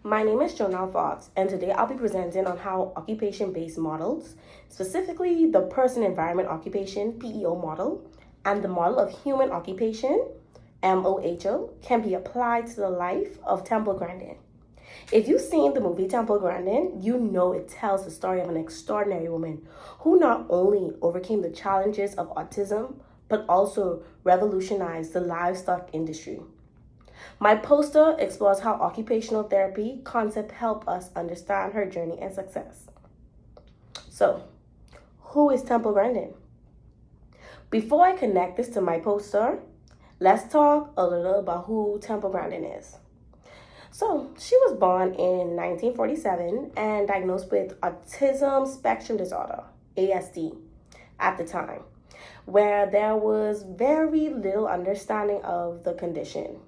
My name is Jonelle Fox, and today I'll be presenting on how occupation-based models, specifically the person-environment occupation (PEO) model and the model of human occupation (MOHO) can be applied to the life of Temple Grandin. If you've seen the movie Temple Grandin, you know it tells the story of an extraordinary woman who not only overcame the challenges of autism, but also revolutionized the livestock industry. My poster explores how occupational therapy concept help us understand her journey and success. So, who is Temple Grandin? Before I connect this to my poster, let's talk a little about who Temple Grandin is. So, she was born in 1947 and diagnosed with autism spectrum disorder, ASD, at the time, where there was very little understanding of the condition.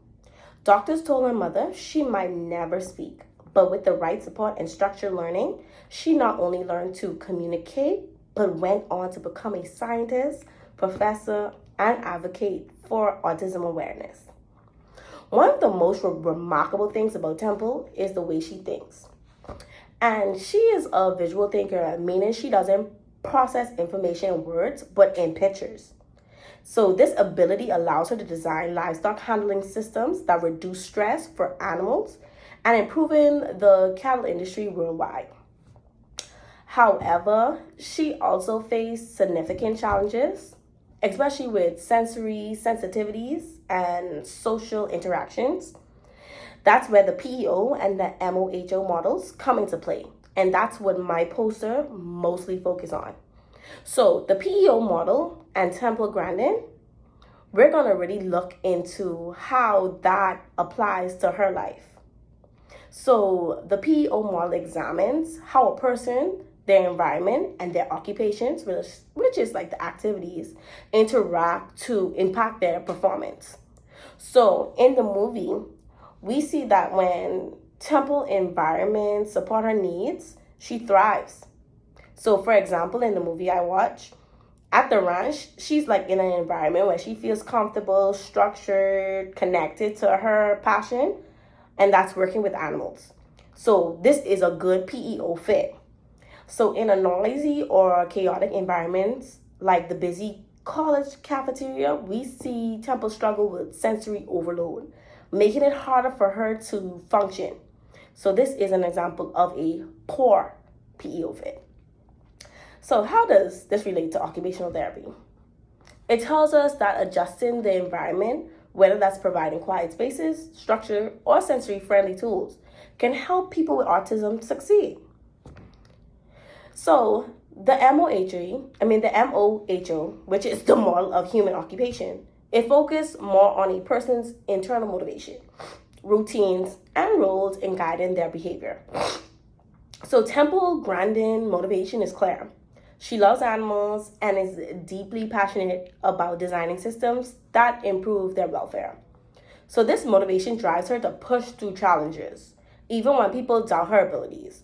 Doctors told her mother she might never speak, but with the right support and structured learning, she not only learned to communicate, but went on to become a scientist, professor, and advocate for autism awareness. One of the most remarkable things about Temple is the way she thinks. And she is a visual thinker, meaning she doesn't process information in words, but in pictures. So this ability allows her to design livestock handling systems that reduce stress for animals and improving the cattle industry worldwide. However, she also faced significant challenges, especially with sensory sensitivities and social interactions. That's where the PEO and the MOHO models come into play. And that's what my poster mostly focus on. So the PEO model and Temple Grandin, we're going to really look into how that applies to her life. So the PEO model examines how a person, their environment, and their occupations, which is like the activities, interact to impact their performance. So in the movie, we see that when Temple environments support her needs, she thrives. So for example, in the movie I watched, at the ranch, she's like in an environment where she feels comfortable, structured, connected to her passion, and that's working with animals. So this is a good PEO fit. So in a noisy or chaotic environment, like the busy college cafeteria, we see Temple struggle with sensory overload, making it harder for her to function. So this is an example of a poor PEO fit. So how does this relate to occupational therapy? It tells us that adjusting the environment, whether that's providing quiet spaces, structure, or sensory-friendly tools, can help people with autism succeed. So the MOHO, which is the model of human occupation, it focuses more on a person's internal motivation, routines, and roles in guiding their behavior. So Temple Grandin motivation is clear. She loves animals and is deeply passionate about designing systems that improve their welfare. So this motivation drives her to push through challenges, even when people doubt her abilities.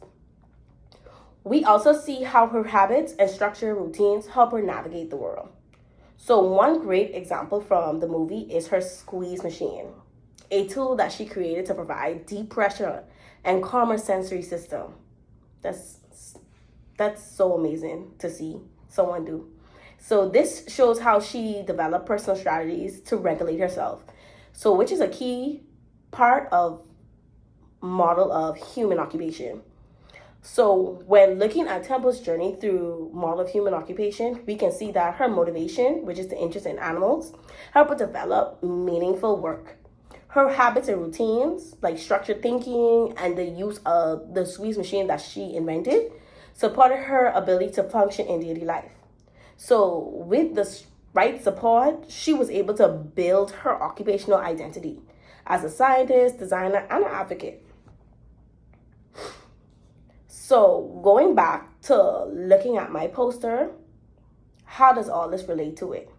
We also see how her habits and structured routines help her navigate the world. So one great example from the movie is her squeeze machine, a tool that she created to provide deep pressure and calmer sensory system. That's so amazing to see someone do. So this shows how she developed personal strategies to regulate herself. So which is a key part of model of human occupation. So when looking at Temple's journey through model of human occupation, we can see that her motivation, which is the interest in animals, helped her develop meaningful work. Her habits and routines, like structured thinking and the use of the squeeze machine that she invented, supported her ability to function in daily life. So with the right support, she was able to build her occupational identity as a scientist, designer, and an advocate. So going back to looking at my poster, how does all this relate to it?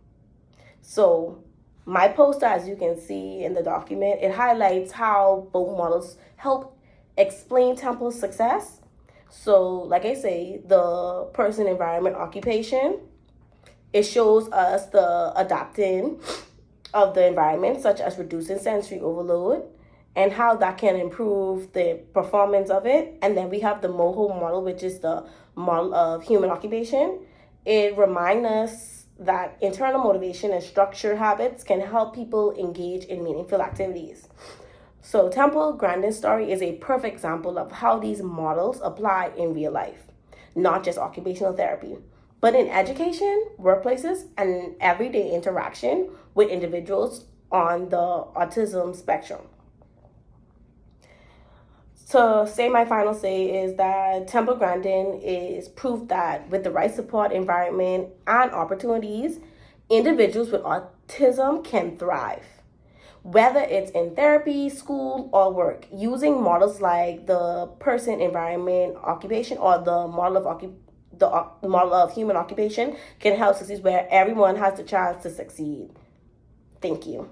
So my poster, as you can see in the document, it highlights how both models help explain Temple's success. So like I say, the person, environment, occupation, it shows us the adapting of the environment, such as reducing sensory overload and how that can improve the performance of it. And then we have the MOHO model, which is the model of human occupation. It reminds us that internal motivation and structure habits can help people engage in meaningful activities. So Temple Grandin's story is a perfect example of how these models apply in real life, not just occupational therapy, but in education, workplaces, and everyday interaction with individuals on the autism spectrum. To say my final say is that Temple Grandin is proof that with the right support environment and opportunities, individuals with autism can thrive. Whether it's in therapy, school, or work, using models like the person, environment, occupation, or the model of human occupation can help succeed where everyone has the chance to succeed. Thank you.